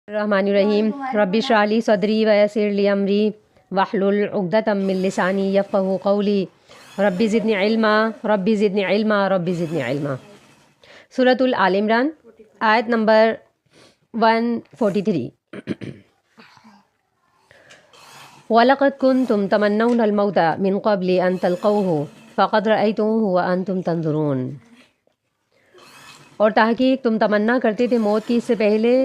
الرحمن الرحیم رب اشرح لی صدری ویسر لی امری واحلل عقدۃ من لسانی یفقهوا قولی رب زدنی علما رب زدنی علما رب زدنی علما۔ سورۃ آل عمران آیت نمبر 143۔ وَلَقَدْ كُنْتُمْ تَمَنَّوْنَ الْمَوْتَ مِنْ قَبْلِ أَنْ تَلْقَوْهُ فَقَدْ رَأَيْتُمُوهُ وَأَنْتُمْ تَنْظُرُونَ، اور تحقیق تم تمنا کرتے تھے موت کی اس سے پہلے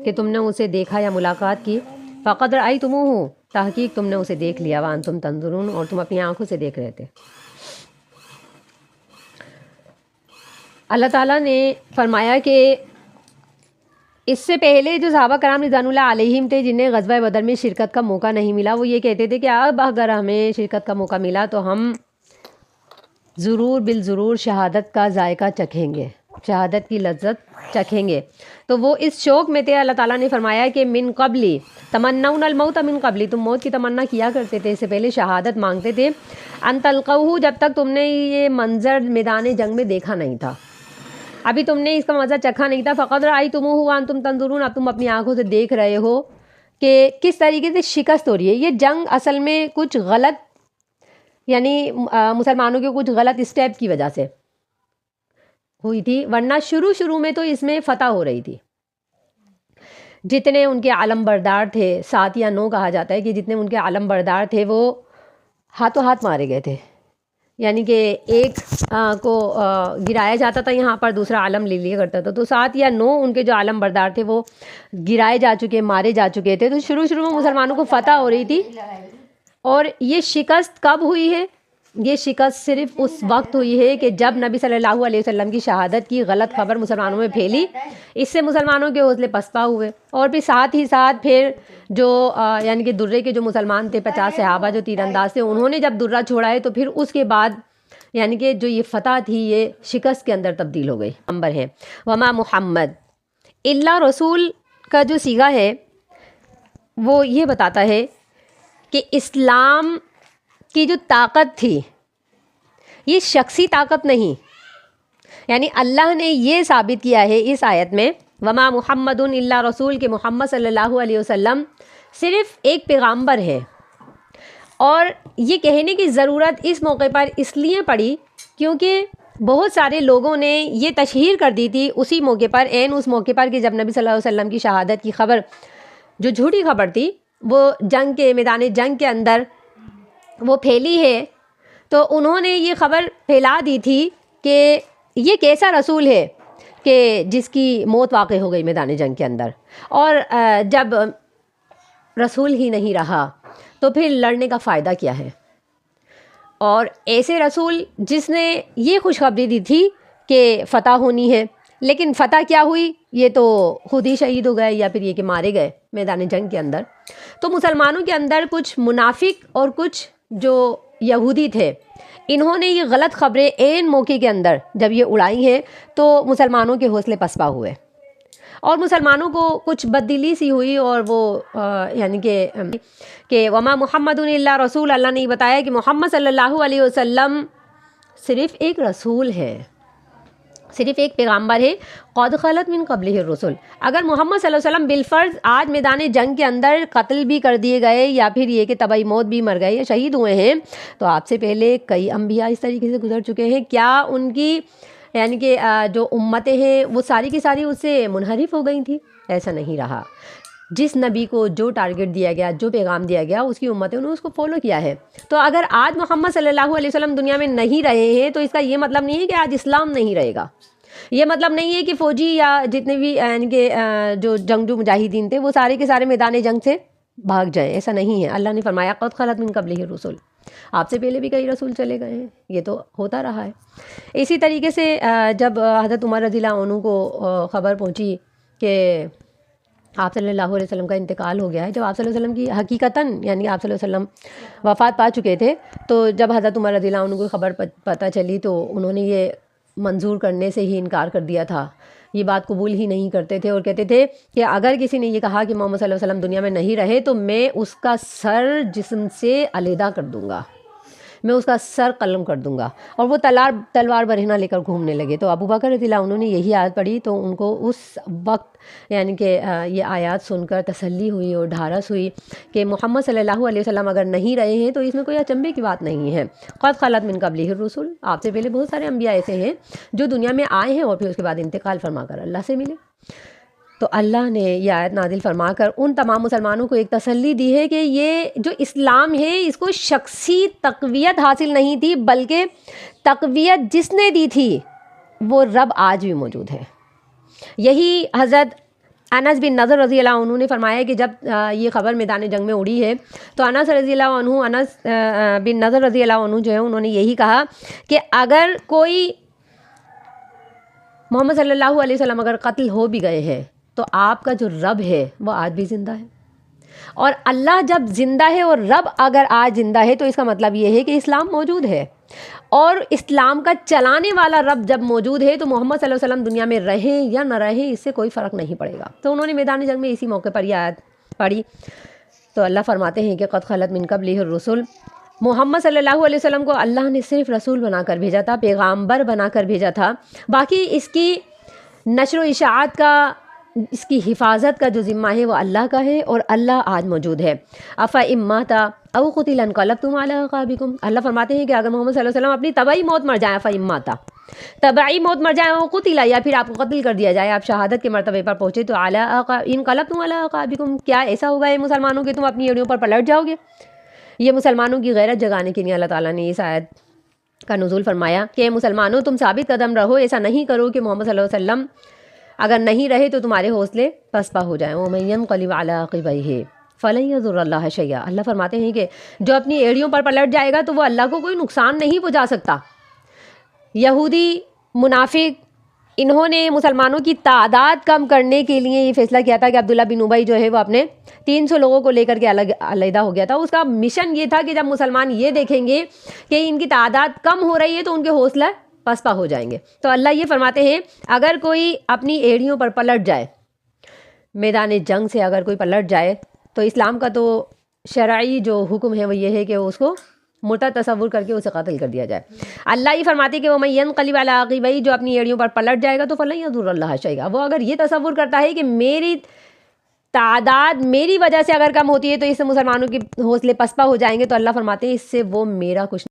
کہ تم نے اسے دیکھا یا ملاقات کی۔ فَقَدْ رَأَيْتُمُوهُ، تحقیق تم نے اسے دیکھ لیا، وَأَنْتُمْ تَنْظُرُونَ، اور تم اپنی آنکھوں سے دیکھ رہے تھے۔ اللہ تعالیٰ نے فرمایا کہ اس سے پہلے جو صحابہ کرام رضوان اللہ علیہم تھے جنہیں غزوہ بدر میں شرکت کا موقع نہیں ملا، وہ یہ کہتے تھے کہ اب اگر ہمیں شرکت کا موقع ملا تو ہم ضرور بالضرور شہادت کا ذائقہ چکھیں گے، شہادت کی لذت چکھیں گے۔ تو وہ اس شوق میں تھے۔ اللہ تعالیٰ نے فرمایا کہ من قبلی تمنون الموت من قبلی، تم موت کی تمنا کیا کرتے تھے، اس سے پہلے شہادت مانگتے تھے، ان تلقوہ، جب تک تم نے یہ منظر میدان جنگ میں دیکھا نہیں تھا، ابھی تم نے اس کا مزہ چکھا نہیں تھا۔ فقد رأیتموہ وانتم تنظرون، اب تم اپنی آنکھوں سے دیکھ رہے ہو کہ کس طریقے سے شکست ہو رہی ہے۔ یہ جنگ اصل میں کچھ غلط، یعنی مسلمانوں کے کچھ غلط اسٹیپ کی وجہ سے ہوئی تھی، ورنہ شروع میں تو اس میں فتح ہو رہی تھی۔ جتنے ان کے علم بردار تھے، 7 یا 9 کہا جاتا ہے کہ جتنے ان کے علم بردار تھے وہ ہاتھوں ہاتھ مارے گئے تھے، یعنی کہ ایک کو گرایا جاتا تھا یہاں پر، دوسرا علم لے لیا کرتا تھا، تو 7 یا 9 ان کے جو علم بردار تھے وہ گرائے جا چکے، مارے جا چکے تھے۔ تو شروع میں مسلمانوں کو فتح ہو رہی تھی، اور یہ شکست کب ہوئی ہے؟ یہ شکست صرف اس وقت ہوئی ہے کہ جب نبی صلی اللہ علیہ وسلم کی شہادت کی غلط خبر مسلمانوں میں پھیلی، اس سے مسلمانوں کے حوصلے پسپا ہوئے، اور پھر ساتھ ہی ساتھ پھر جو یعنی کہ درے کے جو مسلمان تھے، 50 صحابہ جو تیر انداز تھے، انہوں نے جب درہ چھوڑا ہے تو پھر اس کے بعد یعنی کہ جو یہ فتح تھی یہ شکست کے اندر تبدیل ہو گئی۔ نمبر ہے وما محمد الا رسول کا جو صیغہ ہے وہ یہ بتاتا ہے کہ اسلام کی جو طاقت تھی یہ شخصی طاقت نہیں، یعنی اللہ نے یہ ثابت کیا ہے اس آیت میں وما محمد الا رسول، کہ محمد صلی اللہ علیہ وسلم صرف ایک پیغامبر ہے۔ اور یہ کہنے کی ضرورت اس موقع پر اس لیے پڑی کیونکہ بہت سارے لوگوں نے یہ تشہیر کر دی تھی اسی موقع پر، اس موقع پر، کہ جب نبی صلی اللہ علیہ وسلم کی شہادت کی خبر جو جھوٹی خبر تھی وہ جنگ کے میدان جنگ کے اندر وہ پھیلی ہے، تو انہوں نے یہ خبر پھیلا دی تھی کہ یہ کیسا رسول ہے کہ جس کی موت واقع ہو گئی میدان جنگ کے اندر، اور جب رسول ہی نہیں رہا تو پھر لڑنے کا فائدہ کیا ہے۔ اور ایسے رسول جس نے یہ خوشخبری دی تھی کہ فتح ہونی ہے، لیکن فتح کیا ہوئی؟ یہ تو خود ہی شہید ہو گئے، یا پھر یہ کہ مارے گئے میدان جنگ کے اندر۔ تو مسلمانوں کے اندر کچھ منافق اور کچھ جو یہودی تھے، انہوں نے یہ غلط خبریں عین موقع کے اندر جب یہ اڑائی ہیں تو مسلمانوں کے حوصلے پسپا ہوئے، اور مسلمانوں کو کچھ بددلی سی ہوئی، اور وہ یعنی کہ وما محمد الا رسول، اللہ نے بتایا کہ محمد صلی اللہ علیہ وسلم صرف ایک رسول ہے، صرف ایک پیغامبر ہے۔ قد خلت من قبلہ الرسل، اگر محمد صلی اللہ علیہ وسلم بالفرض آج میدان جنگ کے اندر قتل بھی کر دیے گئے، یا پھر یہ کہ طبعی موت بھی مر گئے یا شہید ہوئے ہیں، تو آپ سے پہلے کئی انبیاء اس طریقے سے گزر چکے ہیں، کیا ان کی یعنی کہ جو امتیں ہیں وہ ساری کی ساری اس سے منحرف ہو گئی تھیں؟ ایسا نہیں رہا۔ جس نبی کو جو ٹارگٹ دیا گیا، جو پیغام دیا گیا، اس کی امتیں انہوں نے اس کو فالو کیا ہے۔ تو اگر آج محمد صلی اللہ علیہ وسلم دنیا میں نہیں رہے ہیں تو اس کا یہ مطلب نہیں ہے کہ آج اسلام نہیں رہے گا، یہ مطلب نہیں ہے کہ فوجی یا جتنے بھی یعنی کہ جو جنگجو مجاہدین تھے وہ سارے کے سارے میدان جنگ سے بھاگ جائیں، ایسا نہیں ہے۔ اللہ نے فرمایا قد خلت من قبلہ الرسل، آپ سے پہلے بھی کئی رسول چلے گئے ہیں، یہ تو ہوتا رہا ہے۔ اسی طریقے سے جب حضرت عمر رضی اللہ عنہ کو خبر پہنچی کہ آپ صلی اللہ علیہ وسلم کا انتقال ہو گیا ہے، جب آپ صلی اللہ علیہ وسلم کی حقیقتاً یعنی آپ صلی اللہ علیہ وسلم وفات پا چکے تھے، تو جب حضرت عمر رضی اللہ عنہ کو خبر پتہ چلی تو انہوں نے یہ منظور کرنے سے ہی انکار کر دیا تھا، یہ بات قبول ہی نہیں کرتے تھے، اور کہتے تھے کہ اگر کسی نے یہ کہا کہ محمد صلی اللہ علیہ وسلم دنیا میں نہیں رہے تو میں اس کا سر جسم سے علیحدہ کر دوں گا، میں اس کا سر قلم کر دوں گا، اور وہ تلوار برہنہ لے کر گھومنے لگے۔ تو ابو بکر رضی اللہ عنہ نے یہی آیت پڑھی تو ان کو اس وقت یعنی کہ یہ آیات سن کر تسلی ہوئی اور ڈھارس ہوئی کہ محمد صلی اللہ علیہ وسلم اگر نہیں رہے ہیں تو اس میں کوئی اچنبے کی بات نہیں ہے۔ قد خلت من قبلہ الرسل، آپ سے پہلے بہت سارے انبیاء ایسے ہیں جو دنیا میں آئے ہیں اور پھر اس کے بعد انتقال فرما کر اللہ سے ملے۔ تو اللہ نے یہ آیت نازل فرما کر ان تمام مسلمانوں کو ایک تسلی دی ہے کہ یہ جو اسلام ہے اس کو شخصی تقویت حاصل نہیں تھی، بلکہ تقویت جس نے دی تھی وہ رب آج بھی موجود ہے۔ یہی حضرت انس بن نضر رضی اللہ عنہ نے فرمایا کہ جب یہ خبر میدان جنگ میں اڑی ہے تو انس بن نضر رضی اللہ عنہ جو ہے انہوں نے یہی کہا کہ اگر کوئی محمد صلی اللہ علیہ وسلم اگر قتل ہو بھی گئے ہیں تو آپ کا جو رب ہے وہ آج بھی زندہ ہے، اور اللہ جب زندہ ہے اور رب اگر آج زندہ ہے تو اس کا مطلب یہ ہے کہ اسلام موجود ہے، اور اسلام کا چلانے والا رب جب موجود ہے تو محمد صلی اللہ علیہ وسلم دنیا میں رہیں یا نہ رہیں اس سے کوئی فرق نہیں پڑے گا۔ تو انہوں نے میدان جنگ میں اسی موقع پر یہ آیت پڑھی تو اللہ فرماتے ہیں کہ قد خلت من قبلہ الرسل، محمد صلی اللہ علیہ وسلم کو اللہ نے صرف رسول بنا کر بھیجا تھا، پیغامبر بنا کر بھیجا تھا، باقی اس کی نشر و اشاعت کا، اس کی حفاظت کا جو ذمہ ہے وہ اللہ کا ہے، اور اللہ آج موجود ہے۔ افإن مات او قتل انقلبتم علی اعقابکم، اللہ فرماتے ہیں کہ اگر محمد صلی اللہ علیہ وسلم اپنی طبعی موت مر جائیں، افإن مات طبعی موت مر جائیں، او قتل یا پھر آپ کو قتل کر دیا جائے، آپ شہادت کے مرتبے پر پہنچے تو انقلبتم علی اعقابکم، کیا ایسا ہوگا اے مسلمانوں کہ تم اپنی ایڑیوں پر پلٹ جاؤ گے؟ یہ مسلمانوں کی غیرت جگانے کے لیے اللہ تعالیٰ نے اس آیت کا نزول فرمایا کہ مسلمانوں تم ثابت قدم رہو، ایسا نہیں کرو کہ محمد صلی اللہ علیہ وسلم اگر نہیں رہے تو تمہارے حوصلے پسپا ہو جائیں۔ وَمَن يَنقَلِبْ عَلَىٰ عَقِبَيْهِ فَلَن يَضُرَّ اللَّهَ شَيْئًا، اللہ فرماتے ہیں کہ جو اپنی ایڑیوں پر پلٹ جائے گا تو وہ اللہ کو کوئی نقصان نہیں پہنچا سکتا۔ یہودی منافق انہوں نے مسلمانوں کی تعداد کم کرنے کے لیے یہ فیصلہ کیا تھا کہ عبداللہ بن ابی جو ہے وہ اپنے 300 لوگوں کو لے کر کے علیحدہ ہو گیا تھا۔ اس کا مشن یہ تھا کہ جب مسلمان یہ دیکھیں گے کہ ان کی تعداد کم ہو رہی ہے تو ان کے حوصلہ پسپا ہو جائیں گے۔ تو اللہ یہ فرماتے ہیں اگر کوئی اپنی ایڑیوں پر پلٹ جائے، میدان جنگ سے اگر کوئی پلٹ جائے، تو اسلام کا تو شرعی جو حکم ہے وہ یہ ہے کہ اس کو مرتد تصور کر کے اسے قتل کر دیا جائے۔ اللہ یہ فرماتے کہ وَمَن يَنقَلِبْ عَلَىٰ عَقِبَيْهِ، جو اپنی ایڑیوں پر پلٹ جائے گا تو فَلَن يَضُرَّ اللَّهَ شَيْئًا، وہ اگر یہ تصور کرتا ہے کہ میری تعداد میری وجہ سے اگر کم ہوتی ہے تو اس سے مسلمانوں کے حوصلے پسپا ہو جائیں گے، تو اللہ فرماتے ہیں اس سے وہ میرا کچھ